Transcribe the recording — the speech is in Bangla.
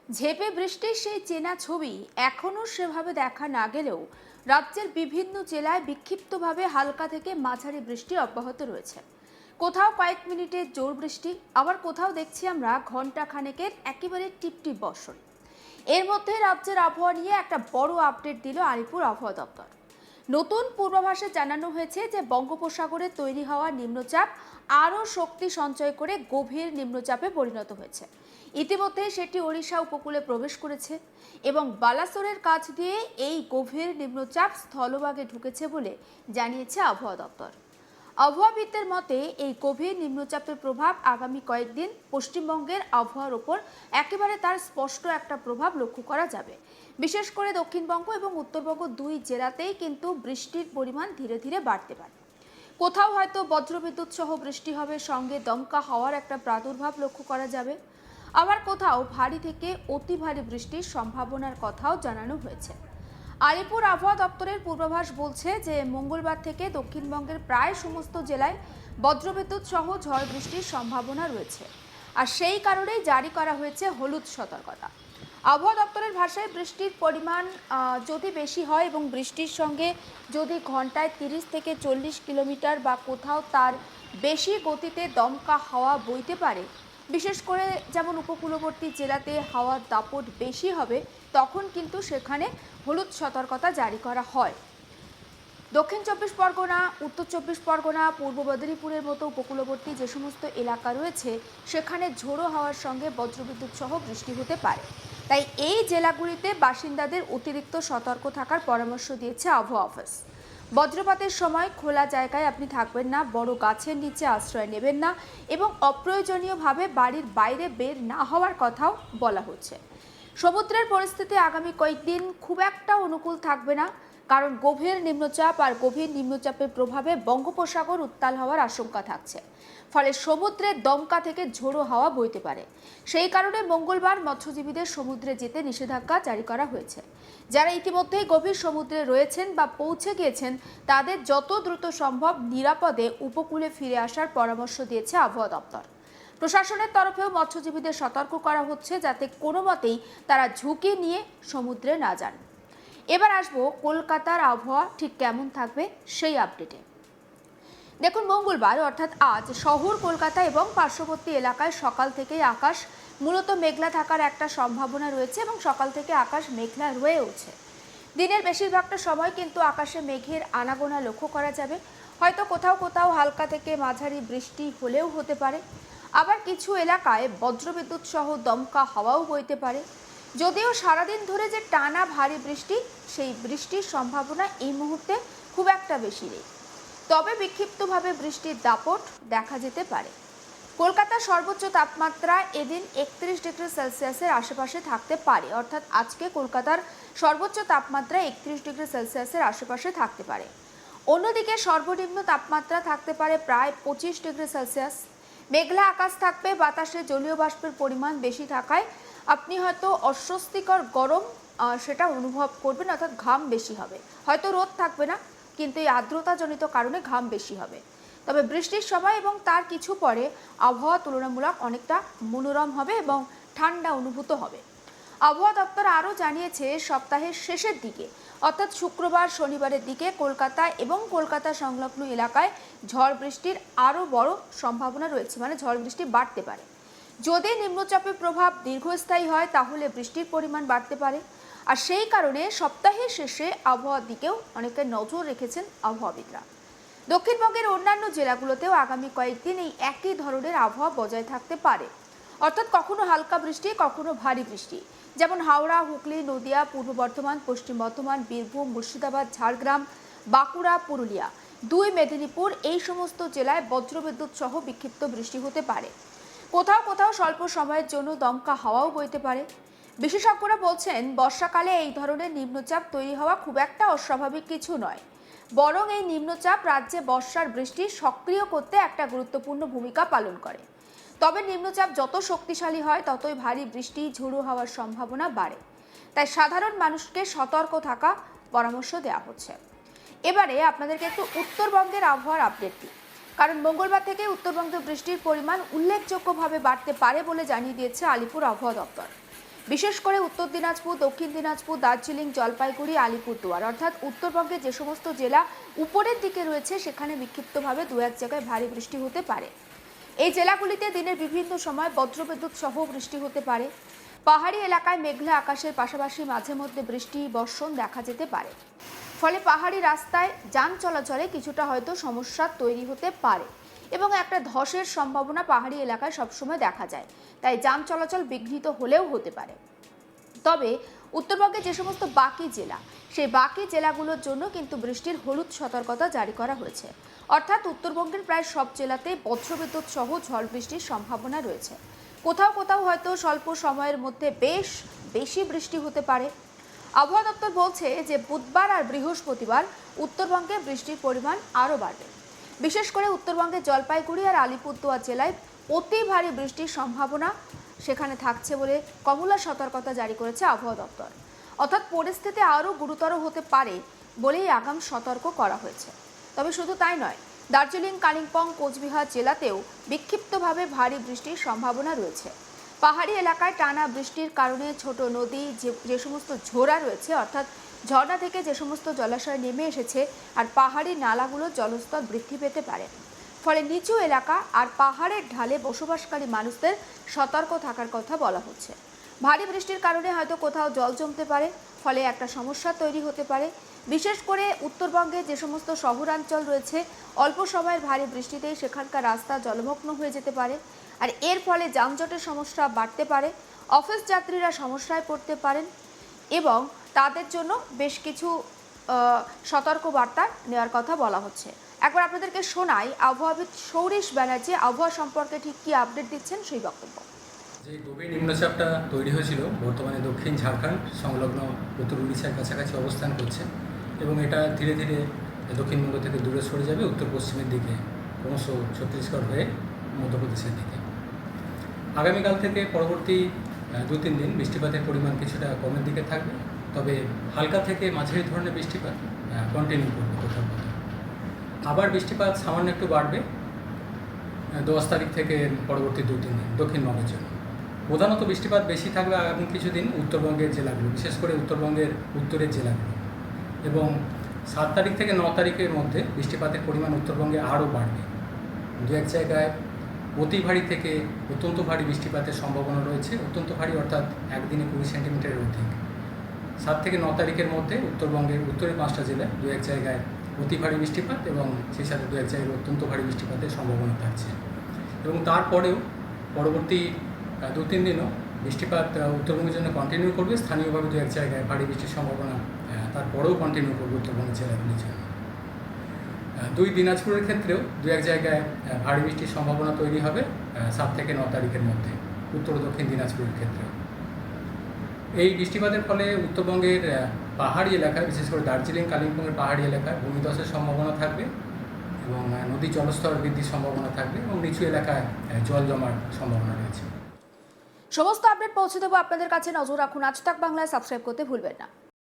ঝেঁপে বৃষ্টির সেই চেনা ছবি এখনও সেভাবে দেখা না গেলেও রাজ্যের বিভিন্ন জেলায় বিক্ষিপ্তভাবে হালকা থেকে মাঝারি বৃষ্টি অব্যাহত রয়েছে। কোথাও কয়েক মিনিটের জোর বৃষ্টি, আবার কোথাও দেখছি আমরা ঘন্টা খানেকের একেবারে টিপটিপ বর্ষণ। এর মধ্যে রাজ্যের আবহাওয়া নিয়ে একটা বড় আপডেট দিল আলিপুর আবহাওয়া দপ্তর। নতুন পূর্বাভাসে জানানো হয়েছে যে বঙ্গোপসাগরে তৈরি হওয়া নিম্নচাপ আরও শক্তি সঞ্চয় করে গভীর নিম্নচাপে পরিণত হয়েছে। ইতিমধ্যে সেটি ওড়িশা উপকূলে প্রবেশ করেছে এবং বালাসোরের কাছ দিয়ে এই গভীর নিম্নচাপ স্থলভাগে ঢুকেছে বলে জানিয়েছে আবহাওয়া দপ্তর। আবহাওয়াবিদদের মতে এই গভীর নিম্নচাপের প্রভাব আগামী কয়েকদিন পশ্চিমবঙ্গের আবহাওয়ার ওপর একেবারে তার স্পষ্ট একটা প্রভাব লক্ষ্য করা যাবে। বিশেষ করে দক্ষিণবঙ্গ এবং উত্তরবঙ্গ দুই জেলাতেই কিন্তু বৃষ্টির পরিমাণ ধীরে ধীরে বাড়তে পারে। কোথাও হয়তো বজ্রবিদ্যুৎ সহ বৃষ্টি হবে, সঙ্গে দমকা হওয়ার একটা প্রাদুর্ভাব লক্ষ্য করা যাবে। আবার কোথাও ভারী থেকে অতি ভারী বৃষ্টির সম্ভাবনার কথাও জানানো হয়েছে। আলিপুর আবহাওয়া দপ্তরের পূর্বাভাস বলছে যে মঙ্গলবার থেকে দক্ষিণবঙ্গের প্রায় সমস্ত জেলায় বজ্রবিদ্যুৎ সহ ঝড় বৃষ্টির সম্ভাবনা রয়েছে, আর সেই কারণেই জারি করা হয়েছে হলুদ সতর্কতা। আবহাওয়া দপ্তরের ভাষায় বৃষ্টির পরিমাণ যদি বেশি হয় এবং বৃষ্টির সঙ্গে যদি ঘন্টায় 30 থেকে 40 কিলোমিটার বা কোথাও তার বেশি গতিতে দমকা হাওয়া বইতে পারে, বিশেষ করে যেমন উপকূলবর্তী জেলাতে হাওয়ার দাপট বেশি হবে, তখন কিন্তু সেখানে হলুদ সতর্কতা জারি করা হয়। দক্ষিণ চব্বিশ পরগনা, উত্তর চব্বিশ পরগনা, পূর্ব মেদিনীপুরের মতো উপকূলবর্তী যে সমস্ত এলাকা রয়েছে সেখানে ঝোড়ো হাওয়ার সঙ্গে বজ্রবিদ্যুৎ সহ বৃষ্টি হতে পারে। তাই এই জেলাগুলিতে বাসিন্দাদের অতিরিক্ত সতর্ক থাকার পরামর্শ দিয়েছে আবহাওয়া অফিস। বজ্রপাতের সময় খোলা জায়গায় আপনি থাকবেন না, বড় গাছের নিচে আশ্রয় নেবেন না এবং অপ্রয়োজনীয়ভাবে বাড়ির বাইরে বের না হওয়ার কথাও বলা হচ্ছে। সমুদ্রের পরিস্থিতি আগামী কয়েকদিন খুব একটা অনুকূল থাকবে না, কারণ গভীর নিম্নচাপ আর গভীর নিম্নচাপের প্রভাবে বঙ্গোপসাগর উত্তাল হওয়ার আশঙ্কা থাকছে। ফলে সমুদ্রের দমকা থেকে ঝোড়ো হাওয়া বইতে পারে। সেই কারণে মঙ্গলবার মৎস্যজীবীদের সমুদ্রে যেতে নিষেধাজ্ঞা জারি করা হয়েছে। যারা ইতিমধ্যেই গভীর সমুদ্রে রয়েছেন বা পৌঁছে গিয়েছেন তাদের যত দ্রুত সম্ভব নিরাপদে উপকূলে ফিরে আসার পরামর্শ দিয়েছে আবহাওয়া দপ্তর। প্রশাসনের তরফেও মৎস্যজীবীদের সতর্ক করা হচ্ছে যাতে কোনো মতেই তারা ঝুঁকি নিয়ে সমুদ্রে না যান। এবার আসবো কলকাতার আবহাওয়া ঠিক কেমন থাকবে সেই আপডেটে। দেখুন, মঙ্গলবার অর্থাৎ আজ শহর কলকাতা এবং পার্শ্ববর্তী এলাকায় সকাল থেকেই আকাশ মূলত মেঘলা থাকার একটা সম্ভাবনা রয়েছে এবং সকাল থেকে আকাশ মেঘলা রয়েওছে। দিনের বেশিরভাগটা সময় কিন্তু আকাশে মেঘের আনাগোনা লক্ষ্য করা যাবে। হয়তো কোথাও কোথাও হালকা থেকে মাঝারি বৃষ্টি হলেও হতে পারে। আবার কিছু এলাকায় বজ্রবিদ্যুৎ সহ দমকা হাওয়াও বইতে পারে। যদিও সারাদিন ধরে যে টানা ভারী বৃষ্টি, সেই বৃষ্টির সম্ভাবনা এই মুহূর্তে খুব একটা বেশি নেই, তবে বিক্ষিপ্তভাবে বৃষ্টির দাপট দেখা যেতে পারে। কলকাতার সর্বোচ্চ তাপমাত্রা এদিন 31 ডিগ্রি সেলসিয়াসের আশেপাশে থাকতে পারে, অর্থাৎ আজকে কলকাতার সর্বোচ্চ তাপমাত্রা 31 ডিগ্রি সেলসিয়াসের আশেপাশে থাকতে পারে। অন্যদিকে সর্বনিম্ন তাপমাত্রা থাকতে পারে প্রায় 25 ডিগ্রি সেলসিয়াস। মেঘলা আকাশ থাকবে, বাতাসে জলীয় বাষ্পের পরিমাণ বেশি থাকায় আপনি হয়তো অস্বস্তিকর গরম সেটা অনুভব করবেন, অর্থাৎ ঘাম বেশি হবে। হয়তো রোদ থাকবে না, কিন্তু এই আর্দ্রতাজনিত কারণে ঘাম বেশি হবে। তবে বৃষ্টির সময় এবং তার কিছু পরে আবহাওয়া তুলনামূলক অনেকটা মনোরম হবে এবং ঠান্ডা অনুভূত হবে। আবহাওয়া দপ্তর আরও জানিয়েছে সপ্তাহের শেষের দিকে অর্থাৎ শুক্রবার শনিবারের দিকে কলকাতা এবং কলকাতা সংলগ্ন এলাকায় ঝড় বৃষ্টির আরও বড় সম্ভাবনা রয়েছে, মানে ঝড় বৃষ্টি বাড়তে পারে। যদি নিম্নচাপের প্রভাব দীর্ঘস্থায়ী হয় তাহলে বৃষ্টির পরিমাণ বাড়তে পারে, আর সেই কারণে সপ্তাহের শেষে আবহাওয়ার দিকেও অনেকটা নজর রেখেছেন আবহাওয়াবিদরা। দক্ষিণবঙ্গের অন্যান্য জেলাগুলোতেও আগামী কয়েকদিন এই একই ধরনের আবহাওয়া বজায় থাকতে পারে, অর্থাৎ কখনো হালকা বৃষ্টি, কখনো ভারী বৃষ্টি। যেমন হাওড়া, হুগলি, নদিয়া, পূর্ব বর্ধমান, পশ্চিম বর্ধমান, বীরভূম, মুর্শিদাবাদ, ঝাড়গ্রাম, বাঁকুড়া, পুরুলিয়া, দুই মেদিনীপুর, এই সমস্ত জেলায় বজ্রবিদ্যুৎ সহ বিক্ষিপ্ত বৃষ্টি হতে পারে। কোথাও কোথাও স্বল্প সময়ের জন্য দমকা হাওয়াও বইতে পারে। বিশেষজ্ঞরা বলছেন বর্ষাকালে এই ধরনের নিম্নচাপ তৈরি হওয়া খুব একটা অস্বাভাবিক কিছু নয়, বরং এই নিম্নচাপ রাজ্যে বর্ষার বৃষ্টি সক্রিয় করতে একটা গুরুত্বপূর্ণ ভূমিকা পালন করে। তবে নিম্নচাপ যত শক্তিশালী হয় ততই ভারী বৃষ্টি, ঝোড়ো হওয়ার সম্ভাবনা বাড়ে। তাই সাধারণ মানুষকে সতর্ক থাকা পরামর্শ দেওয়া হচ্ছে। এবারে আপনাদেরকে একটু উত্তরবঙ্গের আবহাওয়ার আপডেট দিই, কারণ মঙ্গলবার থেকে উত্তরবঙ্গে বৃষ্টির পরিমাণ উল্লেখযোগ্যভাবে বাড়তে পারে বলে জানিয়ে দিয়েছে আলিপুর আবহাওয়া দপ্তর। বিশেষ করে উত্তর দিনাজপুর, দক্ষিণ দিনাজপুর, দার্জিলিং, জলপাইগুড়ি, আলিপুরদুয়ার অর্থাৎ উত্তরবঙ্গের যে সমস্ত জেলা উপরের দিকে রয়েছে সেখানে বিক্ষিপ্তভাবে দু এক জায়গায় ভারী বৃষ্টি হতে পারে। এই জেলাগুলিতে দিনের বিভিন্ন সময় বজ্রবিদ্যুৎ সহ বৃষ্টি হতে পারে। পাহাড়ি এলাকায় মেঘলা আকাশের পাশাপাশি মাঝে মধ্যে বৃষ্টি বর্ষণ দেখা যেতে পারে। ফলে পাহাড়ি রাস্তায় যান চলাচলে কিছুটা হয়তো সমস্যা তৈরি হতে পারে এবং একটা ধসের সম্ভাবনা পাহাড়ি এলাকায় সবসময় দেখা যায়, তাই যান চলাচল বিঘ্নিত হলেও হতে পারে। তবে উত্তরবঙ্গে যে সমস্ত বাকি জেলা, সেই বাকি জেলাগুলোর জন্য কিন্তু বৃষ্টির হলুদ সতর্কতা জারি করা হয়েছে। অর্থাৎ উত্তরবঙ্গের প্রায় সব জেলাতে বজ্রবিদ্যুৎ সহ ঝড় বৃষ্টির সম্ভাবনা রয়েছে। কোথাও কোথাও হয়তো স্বল্প সময়ের মধ্যে বেশ বেশি বৃষ্টি হতে পারে। আবহাওয়া দপ্তর বলছে যে বুধবার আর বৃহস্পতিবার উত্তরবঙ্গে বৃষ্টির পরিমাণ আরও বাড়বে। বিশেষ করে উত্তরবঙ্গের জলপাইগুড়ি আর আলিপুরদুয়ার জেলায় অতি ভারী বৃষ্টির সম্ভাবনা সেখানে থাকছে বলে কমলা সতর্কতা জারি করেছে আবহাওয়া দপ্তর। অর্থাৎ পরিস্থিতি আরও গুরুতর হতে পারে বলেই আগাম সতর্ক করা হয়েছে। তবে শুধু তাই নয়, দার্জিলিং, কালিম্পং, কোচবিহার জেলাতেও বিক্ষিপ্তভাবে ভারী বৃষ্টির সম্ভাবনা রয়েছে। পাহাড়ি এলাকায় টানা বৃষ্টির কারণে ছোট নদী, যে সমস্ত ঝোড়া রয়েছে অর্থাৎ ঝর্ণা থেকে যে সমস্ত জলাশয় নেমে এসেছে আর পাহাড়ি নালাগুলোর জলস্তর বৃদ্ধি পেতে পারে। ফলে নিচু এলাকা আর পাহাড়ের ঢালে বসবাসকারী মানুষদের সতর্ক থাকার কথা বলা হচ্ছে। ভারী বৃষ্টির কারণে হয়তো কোথাও জল জমতে পারে, ফলে একটা সমস্যা তৈরি হতে পারে। বিশেষ করে উত্তরবঙ্গে যে সমস্ত শহরাঞ্চল রয়েছে, অল্প সময়ের ভারী বৃষ্টিতেই সেখানকার রাস্তা জলমগ্ন হয়ে যেতে পারে আর এর ফলে যানজটের সমস্যা বাড়তে পারে। অফিস যাত্রীরা সমস্যায় পড়তে পারেন এবং তাদের জন্য বেশ কিছু সতর্কবার্তা নেওয়ার কথা বলা হচ্ছে। একবার আপনাদেরকে শোনাই আবহাওয়াবিদ সৌরিশ ব্যানার্জি আবহাওয়া সম্পর্কে ঠিক কী আপডেট দিচ্ছেন সেই বক্তব্য। যে গভীর নিম্নচাপটা তৈরি হয়েছিল বর্তমানে দক্ষিণ ঝাড়খণ্ড সংলগ্ন উত্তর উড়িষ্যার কাছাকাছি অবস্থান করছে এবং এটা ধীরে ধীরে দক্ষিণবঙ্গ থেকে দূরে সরে যাবে উত্তর পশ্চিমের দিকে, ক্রমশ ছত্তিশগড় হয়ে মধ্যপ্রদেশের দিকে। আগামীকাল থেকে পরবর্তী 2-3 দিন বৃষ্টিপাতের পরিমাণ কিছুটা কমের দিকে থাকবে, তবে হালকা থেকে মাঝারি ধরনের বৃষ্টিপাত কন্টিনিউ করবে কোথাও কোথাও। আবার বৃষ্টিপাত সামান্য একটু বাড়বে 10 তারিখ থেকে পরবর্তী 2-3 দিন দক্ষিণবঙ্গের জন্য। প্রধানত বৃষ্টিপাত বেশি থাকবে আগামী কিছুদিন উত্তরবঙ্গের জেলাগুলো, বিশেষ করে উত্তরবঙ্গের উত্তরের জেলাগুলো, এবং 7 তারিখ থেকে 9 তারিখের মধ্যে বৃষ্টিপাতের পরিমাণ উত্তরবঙ্গে আরও বাড়বে। দু এক জায়গায় অতি ভারী থেকে অত্যন্ত ভারী বৃষ্টিপাতের সম্ভাবনা রয়েছে। অত্যন্ত ভারী অর্থাৎ একদিনে 20 সেন্টিমিটারের অধিক। 7 থেকে 9 তারিখের মধ্যে উত্তরবঙ্গের উত্তরের 5টা জেলায় দু এক জায়গায় অতি ভারী বৃষ্টিপাত এবং সেই সাথে দু এক জায়গায় অত্যন্ত ভারী বৃষ্টিপাতের সম্ভাবনা থাকছে। এবং তারপরেও পরবর্তী 2-3 দিনও বৃষ্টিপাত উত্তরবঙ্গের জন্য কন্টিনিউ করবে। স্থানীয়ভাবে দু এক জায়গায় ভারী বৃষ্টির সম্ভাবনা তারপরেও কন্টিনিউ করবে উত্তরবঙ্গের জেলাগুলির জন্য। 2 দিনাজপুরের ক্ষেত্রেও দু এক জায়গায় ভারী বৃষ্টির সম্ভাবনা তৈরি হবে 7 থেকে 9 তারিখের মধ্যে উত্তর ও দক্ষিণ দিনাজপুরের ক্ষেত্রেও। এই বৃষ্টিপাতের ফলে উত্তরবঙ্গের পাহাড়ি এলাকায়, বিশেষ করে দার্জিলিং, কালিম্পংয়ের পাহাড়ি এলাকায় ভূমিধসের সম্ভাবনা থাকবে এবং নদীর জলস্তর বৃদ্ধির সম্ভাবনা থাকবে এবং নিচু এলাকায় জল জমার সম্ভাবনা রয়েছে। সমস্ত আপডেট পৌঁছে দেবো আপনাদের কাছে। নজর রাখুন আজ তাক বাংলায়, সাবস্ক্রাইব করতে ভুলবেন না।